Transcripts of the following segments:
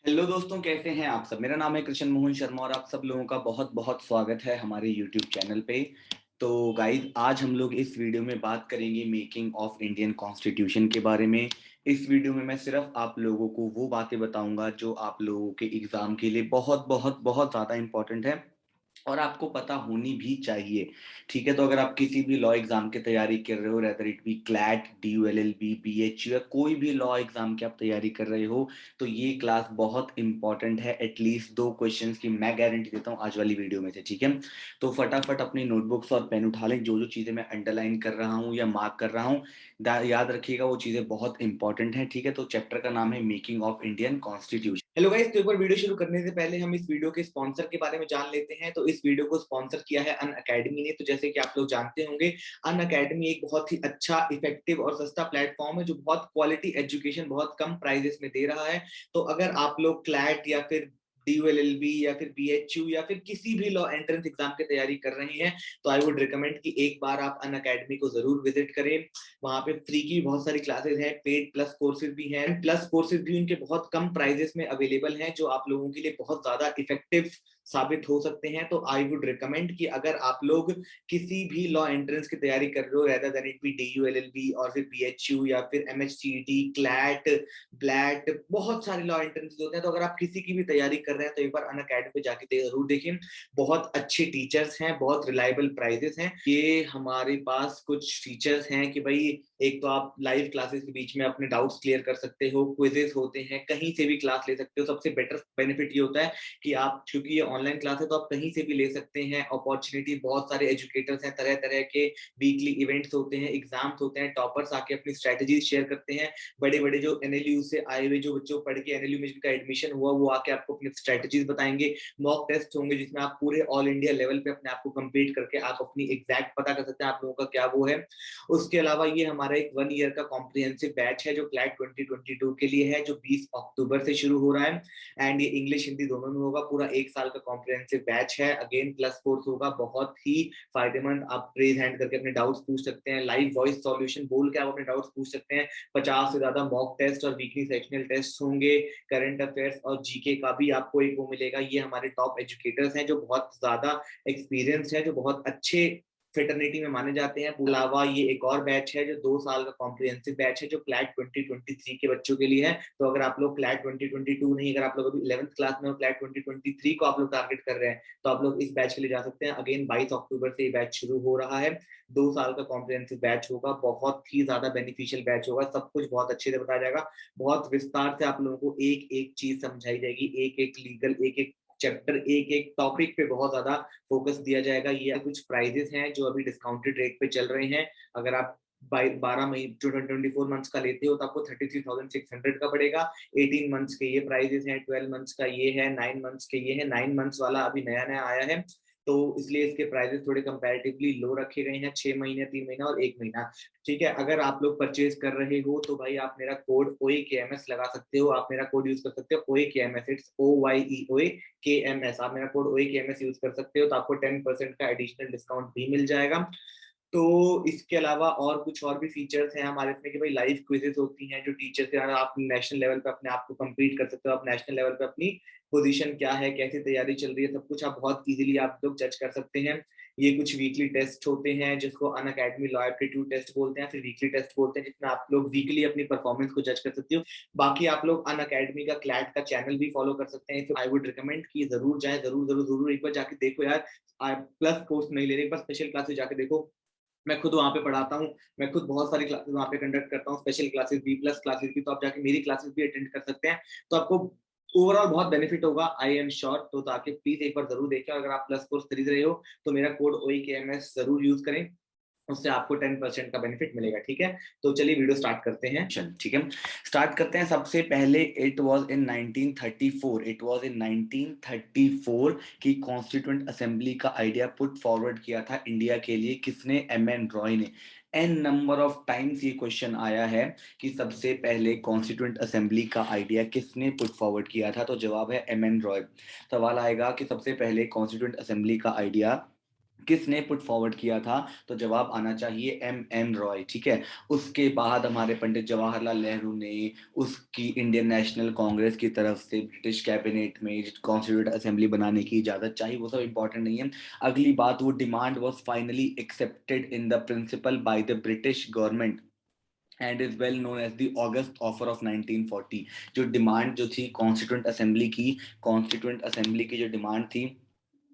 Hello दोस्तों, कैसे हैं आप सब। मेरा नाम है कृष्ण मोहन शर्मा और आप सब लोगों का बहुत बहुत स्वागत है हमारे यूट्यूब चैनल पे। तो गाइज, आज हम लोग इस वीडियो में बात करेंगे मेकिंग ऑफ इंडियन कॉन्स्टिट्यूशन के बारे में। इस वीडियो में मैं सिर्फ आप लोगों को वो बातें बताऊंगा जो आप लोगों के एग्जाम के लिए बहुत बहुत बहुत ज़्यादा इंपॉर्टेंट है और आपको पता होनी भी चाहिए। ठीक है, तो अगर आप किसी भी लॉ एग्जाम की तैयारी कर रहे हो, rather it be CLAT, DULLB, BHU या कोई भी लॉ एग्जाम की आप तैयारी कर रहे हो, तो ये क्लास बहुत इंपॉर्टेंट है। एटलीस्ट 2 क्वेश्चंस की मैं गारंटी देता हूँ आज वाली वीडियो में से। ठीक है, तो फटाफट अपनी नोटबुक्स और पेन उठा लें। जो जो चीज़ें मैं अंडरलाइन कर रहा हूँ या मार्क कर रहा हूँ, याद रखिएगा, वो चीज़ें बहुत इंपॉर्टेंट है। ठीक है, तो चैप्टर का नाम है making of Indian constitution. Hello guys, तो एक बार वीडियो शुरू करने से पहले हम इस वीडियो के स्पॉन्सर के बारे में जान लेते हैं। तो इस वीडियो को स्पॉन्सर किया है अन अकेडमी ने। तो जैसे कि आप लोग जानते होंगे, अन अकेडमी एक बहुत ही अच्छा, इफेक्टिव और सस्ता प्लेटफॉर्म है जो बहुत क्वालिटी एजुकेशन बहुत कम प्राइजेस में दे रहा है। तो अगर आप लोग क्लैट या फिर DULLB या फिर BHU या फिर किसी भी लॉ एंट्रेंस एग्जाम की तैयारी कर रहे हैं, तो आई वुड रिकमेंड कि एक बार आप अन अकेडमी को जरूर विजिट करें। वहां पे फ्री की बहुत सारी क्लासेस हैं, पेड प्लस कोर्सेज भी हैं, प्लस कोर्सेज भी उनके बहुत कम प्राइजेस में अवेलेबल हैं जो आप लोगों के लिए बहुत ज्यादा इफेक्टिव साबित हो सकते हैं। तो आई वुड रिकमेंड कि अगर आप लोग किसी भी लॉ एंट्रेंस की तैयारी कर रहे हो, rather than it be DULLB और फिर BHU या फिर MHCET, क्लैट, ब्लैट, बहुत सारे लॉ एंट्रेंस होते हैं, तो अगर आप किसी की भी तैयारी कर रहे हैं तो एक बार अन अकेडमी पे जाके जरूर देखें। बहुत अच्छे टीचर्स हैं, बहुत रिलायबल प्राइजेस हैं। ये हमारे पास कुछ फीचर्स हैं कि भाई, एक तो आप लाइव क्लासेस के बीच में अपने डाउट्स क्लियर कर सकते हो, क्विजेस होते हैं, कहीं से भी क्लास ले सकते हो। सबसे बेटर बेनिफिट ये होता है कि आप, क्योंकि ये ऑनलाइन क्लास है, तो आप कहीं से भी ले सकते हैं। अपॉर्चुनिटी, बहुत सारे एजुकेटर्स हैं, तरह तरह के वीकली इवेंट्स होते हैं, एग्जाम्स होते हैं, टॉपर्स आके अपनी स्ट्रेटेजीज शेयर करते हैं। बड़े बड़े जो NLU से आए हुए जो बच्चों पढ़ के NLU में जिनका एडमिशन हुआ, वो आके आपको अपनी स्ट्रेटेजीज बताएंगे। मॉक टेस्ट होंगे जिसमें आप पूरे ऑल इंडिया लेवल पे अपने आप को कंप्लीट करके आप अपनी एग्जैक्ट पता कर सकते हैं आप लोगों का क्या वो है। उसके अलावा ये हमारा एक 1 ईयर का कॉम्प्रिहेंसिव बैच है जो क्लैट 2022 के लिए है, जो 20 अक्टूबर से शुरू हो रहा है। एंड ये इंग्लिश हिंदी दोनों में होगा। पूरा 1 साल का कॉम्प्रिहेंसिव बैच है। अगेन प्लस कोर्स होगा, बहुत ही फायदेमंद। आप रेज हैंड करके अपने डाउट्स पूछ सकते हैं, लाइव वॉइस सॉल्यूशन बोल के आप अपने डाउट्स पूछ सकते हैं। 50 से ज्यादा मॉक टेस्ट और वीकली सेक्शनल टेस्ट होंगे। करंट अफेयर्स और जीके का भी आपको एक वो मिलेगा। ये हमारे टॉप एजुकेटर्स हैं जो बहुत ज्यादा एक्सपीरियंस है, जो बहुत अच्छे फेटर्निटी में माने जाते हैं। अलावा ये एक और बैच है जो 2 साल का कॉम्प्रिहेंसिव बैच है जो क्लैट 2023 के बच्चों के लिए है। तो अगर आप लोग क्लैट 2022 नहीं, अगर आप लोग अभी 11th क्लास में हो, क्लैट 2023 को आप लोग टारगेट कर रहे हैं, तो आप लोग इस बैच के लिए जा सकते हैं। अगेन 22 अक्टूबर से ये बैच शुरू हो रहा है। 2 साल का कॉम्प्रिहेंसिव बैच होगा, बहुत ही ज्यादा बेनिफिशियल बैच होगा। सब कुछ बहुत अच्छे से बताया जाएगा, बहुत विस्तार से आप लोगों को एक एक चीज समझाई जाएगी, एक एक लीगल, एक एक चैप्टर, एक एक टॉपिक पे बहुत ज्यादा फोकस दिया जाएगा। ये कुछ प्राइजेस हैं जो अभी डिस्काउंटेड रेट पे चल रहे हैं। अगर आप 12 महीने 24 मंथ्स का लेते हो तो आपको 33,600 का पड़ेगा। 18 मंथ्स के ये प्राइजेस हैं, 12 मंथ्स का ये है, 9 मंथ्स के ये है। 9 मंथ्स वाला अभी नया नया आया है, तो इसलिए इसके प्राइजेस थोड़े कंपैरेटिवली लो रखे गए हैं। 6 महीने, 3 महीना और 1 महीना। ठीक है, अगर आप लोग परचेज कर रहे हो तो भाई आप मेरा कोड OAKMS लगा सकते हो। आप मेरा कोड यूज कर सकते हो OAKMS, इट्स OYEOAKMS। आप मेरा कोड OAKMS यूज कर सकते हो तो आपको 10% का एडिशनल डिस्काउंट भी मिल जाएगा। तो इसके अलावा और कुछ और भी फीचर्स हैं हमारे इसमें कि भाई लाइव क्विजेस होती हैं जो टीचर से आप नेशनल लेवल पे अपने आप को कंप्लीट कर सकते हो। आप नेशनल लेवल पे अपनी पोजीशन क्या है, कैसी तैयारी चल रही है, सब कुछ आप बहुत इजीली आप लोग जज कर सकते हैं। ये कुछ वीकली टेस्ट होते हैं जिसको अन अकेडमी लॉ एप्टीट्यूड टेस्ट बोलते हैं, फिर वीकली टेस्ट बोलते हैं, जिसमें आप लोग वीकली अपनी परफॉर्मेंस को जज कर सकते हो। बाकी आप लोग अन अकेडमी का क्लैट का चैनल भी फॉलो कर सकते हैं। आई वुड रिकमेंड कि जरूर जाए, जरूर जरूर जरूर एक बार जाके देखो यार। प्लस कोर्स नहीं ले रहे, एक बार स्पेशल क्लासेस जाके देखो। मैं खुद वहाँ पे पढ़ाता हूँ, मैं खुद बहुत सारी क्लासेस वहाँ पे कंडक्ट करता हूँ, स्पेशल क्लासेस भी, प्लस क्लासेस भी। तो आप जाके मेरी क्लासेस भी अटेंड कर सकते हैं, तो आपको ओवरऑल बहुत बेनिफिट होगा, आई एम श्योर। तो ताकि प्लीज एक बार जरूर देखें। अगर आप प्लस कोर्स खरीद रहे हो तो मेरा कोड OAKMS जरूर यूज करें, उससे आपको 10% का बेनिफिट मिलेगा। ठीक है, तो चलिए वीडियो स्टार्ट करते हैं। ठीक है, स्टार्ट करते हैं। सबसे पहले it was in 1934, it was in 1934 की कॉन्स्टिट्यूएंट असेंबली का आइडिया पुट फॉरवर्ड किया था इंडिया के लिए। किसने? MN रॉय ने। एन नंबर ऑफ टाइम्स ये क्वेश्चन आया है कि सबसे पहले कॉन्स्टिट्यूएंट असेंबली का आइडिया किसने पुट फॉरवर्ड किया था, तो जवाब है MN रॉय। सवाल आएगा कि सबसे पहले कॉन्स्टिट्यूएंट असेंबली का आइडिया किसने पुट फॉरवर्ड किया था? तो जवाब आना चाहिए एम रॉय। ठीक है। उसके बाद हमारे पंडित जवाहरलाल नेहरू ने उसकी इंडियन नेशनल कांग्रेस की तरफ से ब्रिटिश कैबिनेट में कॉन्स्टिट्यूंट असेंबली बनाने की इजाजत चाहिए, वो सब इंपॉर्टेंट नहीं है। अगली बात, वो demand was finally accepted in the principle by the British government and is well known as the August offer of 1940। जो डिमांड जो थी कॉन्स्टिट्यूंट असेंबली की जो डिमांड थी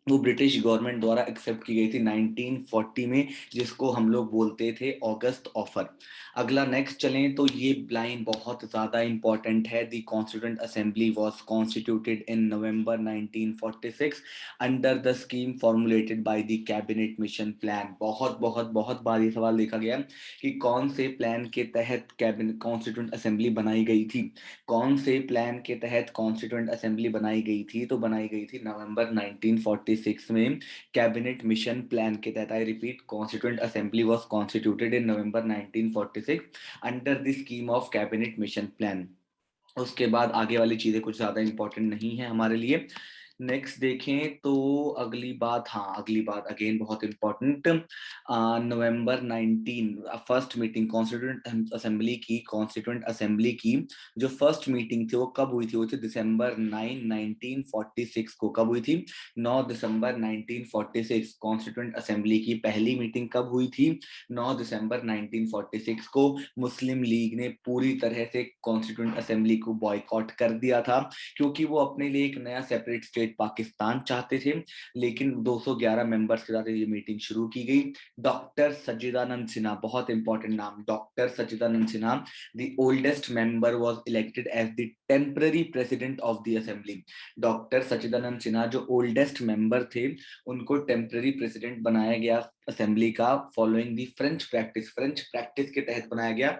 वो ब्रिटिश गवर्नमेंट द्वारा एक्सेप्ट की गई थी 1940 में, जिसको हम लोग बोलते थे ऑगस्ट ऑफर। अगला नेक्स्ट चलें तो ये लाइन बहुत ज्यादा इंपॉर्टेंट है। The constituent assembly was constituted in November 1946 under the scheme formulated by the cabinet mission plan. बहुत बहुत बहुत बार ये सवाल देखा गया कि कौन से प्लान के तहत कैबिनेट कॉन्स्टिट्यूंट असेंबली बनाई गई थी। कौन से प्लान के तहत कॉन्स्टिट्यूंट असेंबली बनाई गई थी? तो बनाई गई थी नवंबर 1946 में कैबिनेट मिशन प्लान के तहत। I repeat, constituent assembly was constituted in November 1946 under the scheme of cabinet mission plan. उसके बाद आगे वाली चीजें कुछ ज्यादा इंपॉर्टेंट नहीं है हमारे लिए। नेक्स्ट देखें तो अगली बात, हाँ अगली बात अगेन बहुत इंपॉर्टेंट। नवंबर 19 फर्स्ट मीटिंग कॉन्स्टिट्यूंट असेंबली की जो फर्स्ट मीटिंग थी वो कब हुई थी? वो थी दिसंबर 9 1946 को। कब हुई थी? 9 दिसंबर 1946। कॉन्स्टिट्यूंट असेंबली की पहली मीटिंग कब हुई थी? 9 दिसंबर 1946 को। मुस्लिम लीग ने पूरी तरह से कॉन्स्टिट्यूंट असेंबली को बॉयकॉट कर दिया था, क्योंकि वो अपने लिए एक नया सेपरेट स्टेट पाकिस्तान चाहते थे। लेकिन 211 मेंबर्स के साथ ये मीटिंग शुरू की गई। डॉक्टर सच्चिदानंद सिन्हा, बहुत इंपॉर्टेंट नाम, doctor Sachchidanand Sinha, the oldest member was elected as the temporary president of the assembly. Doctor Sachchidanand Sinha जो ओल्डेस्ट मेंबर थे, उनको टेम्पररी प्रेसिडेंट बनाया गया असेंबली का, फॉलोइंग दी फ्रेंच प्रैक्टिस के तहत बनाया गया।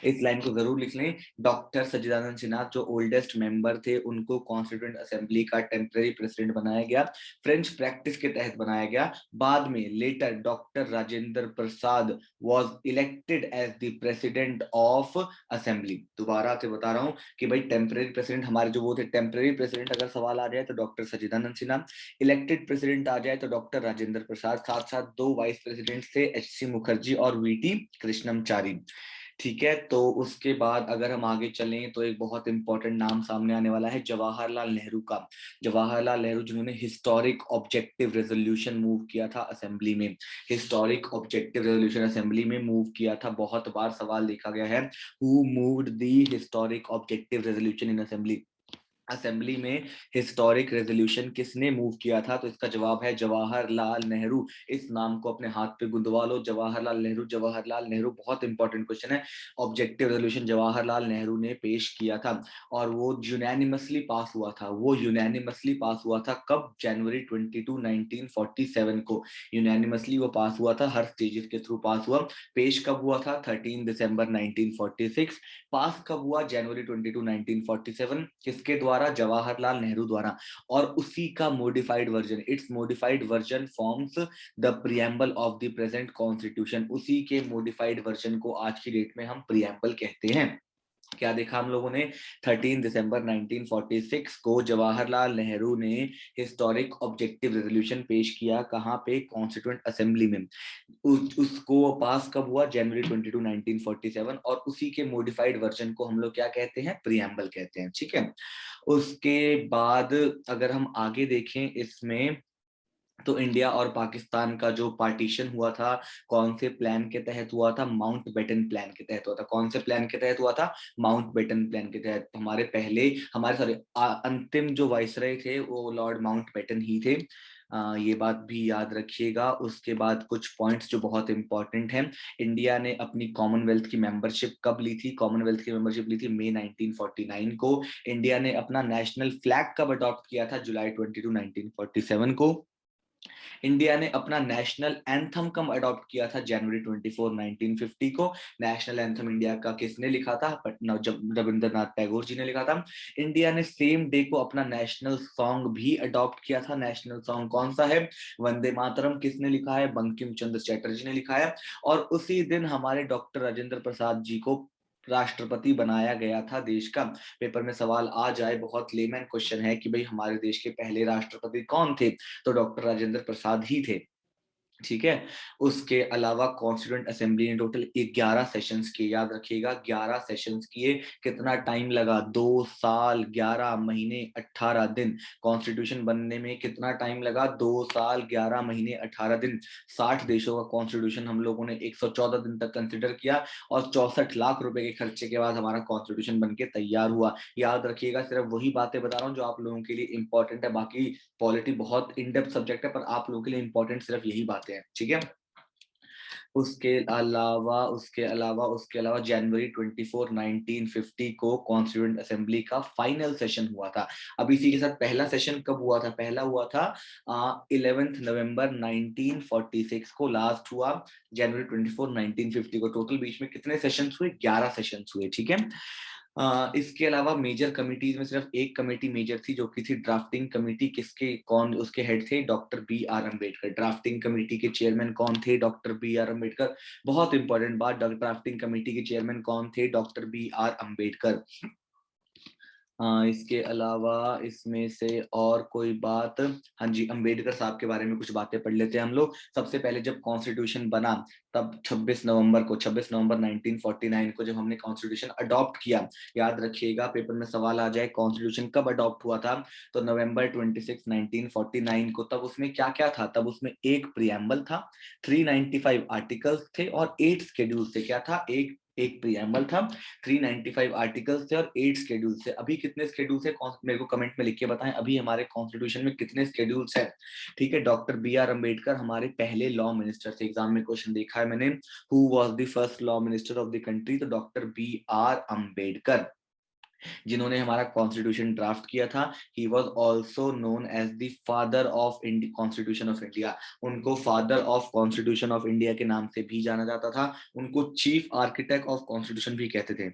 इस लाइन को जरूर लिख लें। डॉक्टर सच्चिदानंद सिन्हा जो ओल्डेस्ट मेंबर थे, उनको कॉन्स्टिट्यूंट असेंबली का टेम्पररी प्रेसिडेंट बनाया गया, फ्रेंच प्रैक्टिस के तहत बनाया गया। बाद में later doctor Rajendra Prasad was elected as the president of assembly. दोबारा से बता रहा हूं कि भाई टेम्पररी प्रेसिडेंट हमारे जो वो थे, टेम्पररी प्रेसिडेंट अगर सवाल आ जाए तो doctor Sachchidanand Sinha, elected president आ जाए तो डॉक्टर राजेंद्र प्रसाद, साथ साथ दो वाइस प्रेसिडेंट थे एच.सी. मुखर्जी और वी.टी. कृष्णमचारी। ठीक है। तो उसके बाद अगर हम आगे चलें तो एक बहुत इंपॉर्टेंट नाम सामने आने वाला है जवाहरलाल नेहरू का। जवाहरलाल नेहरू जिन्होंने हिस्टोरिक ऑब्जेक्टिव रेजोल्यूशन मूव किया था असेंबली में। हिस्टोरिक ऑब्जेक्टिव रेजोल्यूशन असेंबली में मूव किया था, बहुत बार सवाल देखा गया है, who moved the historic objective resolution in assembly. Assembly में हिस्टोरिक रेजोल्यूशन किसने मूव किया था? तो इसका जवाब है जवाहरलाल नेहरू। इस नाम को अपने हाथ पे गुंदवा लो, जवाहरलाल नेहरू। जवाहरलाल नेहरू बहुत इंपॉर्टेंट क्वेश्चन है। ऑब्जेक्टिव रेजोल्यूशन जवाहरलाल नेहरू ने पेश किया था और वो यूनैनिमसली पास हुआ था। वो यूनैनिमसली पास हुआ था कब? जनवरी 22 1947 को यूनैनिमसली वो पास हुआ था, हर स्टेजेस के थ्रू पास हुआ। पेश कब हुआ था? 13 दिसंबर 1946। पास कब हुआ? जनवरी 22 1947। किसके द्वारा? जवाहरलाल नेहरू द्वारा। और उसी का modified version, it's modified version forms the preamble of the present constitution. उसी के मॉडिफाइड वर्जन को आज की डेट में हम प्रियम्बल कहते हैं। क्या देखा हम लोगों ने? 13 दिसंबर 1946 को जवाहरलाल नेहरू ने हिस्टोरिक ऑब्जेक्टिव रेजोल्यूशन पेश किया। कहां पे? कॉन्स्टिट्यूएंट असेंबली में। उसको पास कब हुआ? जनवरी 22 1947। और उसी के मॉडिफाइड वर्जन को हम लोग क्या कहते हैं? प्रियम्बल कहते हैं। ठीक है। उसके बाद अगर हम आगे देखें इसमें, तो इंडिया और पाकिस्तान का जो पार्टीशन हुआ था, कौन से प्लान के तहत हुआ था? माउंटबेटन प्लान के तहत हुआ था। कौन से प्लान के तहत हुआ था? माउंटबेटन प्लान के तहत। हमारे सॉरी अंतिम जो वाइसराय थे वो लॉर्ड माउंटबेटन ही थे। ये बात भी याद रखिएगा। उसके बाद कुछ पॉइंट्स जो बहुत इंपॉर्टेंट हैं। इंडिया ने अपनी कॉमनवेल्थ की मेंबरशिप कब ली थी? कॉमनवेल्थ की मेंबरशिप ली थी मई 1949 को। इंडिया ने अपना नेशनल फ्लैग कब अडॉप्ट किया था? जुलाई 22 1947 को। इंडिया ने अपना नेशनल एंथम कब अडॉप्ट किया था? जनवरी 24 1950 को। नेशनल एंथम इंडिया का किसने लिखा था? जब रविंद्रनाथ टैगोर जी ने लिखा था। इंडिया ने सेम डे को अपना नेशनल सॉन्ग भी अडॉप्ट किया था। नेशनल सॉन्ग कौन सा है? वंदे मातरम। किसने लिखा है? बंकिम चंद्र चटर्जी ने लिखा है। और उसी दिन हमारे डॉक्टर राजेंद्र प्रसाद जी को राष्ट्रपति बनाया गया था देश का। पेपर में सवाल आ जाए, बहुत लेमैन क्वेश्चन है कि भाई हमारे देश के पहले राष्ट्रपति कौन थे? तो डॉक्टर राजेंद्र प्रसाद ही थे। ठीक है। उसके अलावा कॉन्स्टिट्यूएंट असेंबली ने टोटल 11 सेशंस किए, याद रखिएगा 11 सेशंस किए। कितना टाइम लगा? 2 साल 11 महीने 18 दिन। कॉन्स्टिट्यूशन बनने में कितना टाइम लगा? 2 साल 11 महीने 18 दिन। 60 देशों का कॉन्स्टिट्यूशन हम लोगों ने 114 दिन तक कंसिडर किया और 64 लाख रुपए के खर्चे के बाद हमारा कॉन्स्टिट्यूशन बनके तैयार हुआ। याद रखिएगा, सिर्फ वही बातें बता रहा हूँ जो आप लोगों के लिए इंपॉर्टेंट है। बाकी पॉलिटी बहुत इन डेप्थ सब्जेक्ट है, पर आप लोगों के लिए इंपॉर्टेंट सिर्फ यही बातें हैं, ठीक है। उसके अलावा जनवरी 24 1950 को कॉन्स्टिट्यूएंट असेंबली का फाइनल सेशन हुआ था। अब इसी के साथ पहला सेशन कब हुआ था? पहला हुआ था 11 नवंबर 1946 को, लास्ट हुआ जनवरी 24 1950 को। टोटल बीच में कितने सेशंस हुए? 11 सेशंस हुए, ठीक है। इसके अलावा मेजर कमिटीज में सिर्फ एक कमेटी मेजर थी, जो कि थी ड्राफ्टिंग कमेटी। किसके, कौन उसके हेड थे? Doctor B R Ambedkar. Drafting committee के चेयरमैन कौन थे? Doctor B R Ambedkar. बहुत इंपॉर्टेंट बात, ड्राफ्टिंग कमेटी के चेयरमैन कौन थे? Doctor B R Ambedkar. इसके अलावा इसमें से और कोई बात? हाँ जी, अंबेडकर साहब के बारे में कुछ बातें पढ़ लेते हैं हम लोग। सबसे पहले जब कॉन्स्टिट्यूशन बना, तब 26 नवंबर 1949 को जब हमने कॉन्स्टिट्यूशन अडॉप्ट किया। याद रखिएगा, पेपर में सवाल आ जाए कॉन्स्टिट्यूशन कब अडॉप्ट हुआ था, तो नवंबर 26 1949 को। तब उसमें क्या क्या था? तब उसमें एक प्रियम्बल था, 395 आर्टिकल्स थे और 8 शेड्यूल थे। क्या था? एक एक प्रियम्बल था, 395 आर्टिकल्स थे और 8 शेड्यूल्स थे। अभी कितने शेड्यूल्स है? मेरे को कमेंट में लिख के बताएं, अभी हमारे कॉन्स्टिट्यूशन में कितने शेड्यूल्स है? ठीक है। डॉक्टर बी आर अम्बेडकर हमारे पहले लॉ मिनिस्टर थे। एग्जाम में क्वेश्चन देखा है मैंने, who was the first law minister of the country? तो डॉक्टर बी आर अम्बेडकर, जिन्होंने हमारा कॉन्स्टिट्यूशन ड्राफ्ट किया था। He was also known as the father of constitution of India. उनको father of constitution of India के नाम से भी जाना जाता था। उनको चीफ आर्किटेक्ट ऑफ कॉन्स्टिट्यूशन भी कहते थे,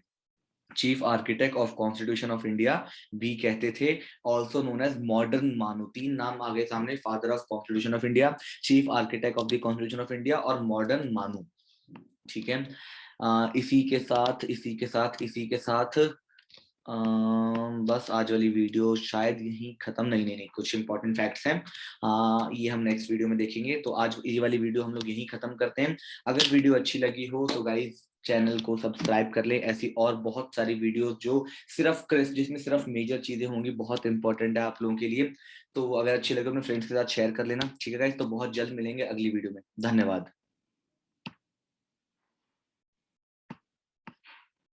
chief architect of constitution of India भी कहते थे। ऑल्सो नोन एज मॉडर्न मानू। 3 नाम आ गए सामने, father of constitution of India, chief architect of the constitution of India और मॉडर्न मानू, ठीक है। इसी के साथ बस आज वाली वीडियो शायद यहीं खत्म। नहीं नहीं नहीं, कुछ इंपॉर्टेंट फैक्ट्स हैं, ये हम नेक्स्ट वीडियो में देखेंगे। तो आज ये वाली वीडियो हम लोग यहीं खत्म करते हैं। अगर वीडियो अच्छी लगी हो तो गाइज चैनल को सब्सक्राइब कर ले। ऐसी और बहुत सारी वीडियो जो सिर्फ जिसमें सिर्फ मेजर चीजें होंगी, बहुत इंपॉर्टेंट है आप लोगों के लिए। तो अगर अच्छी लगे अपने फ्रेंड्स के साथ शेयर कर लेना, ठीक है गाइज। तो बहुत जल्द मिलेंगे अगली वीडियो में। धन्यवाद।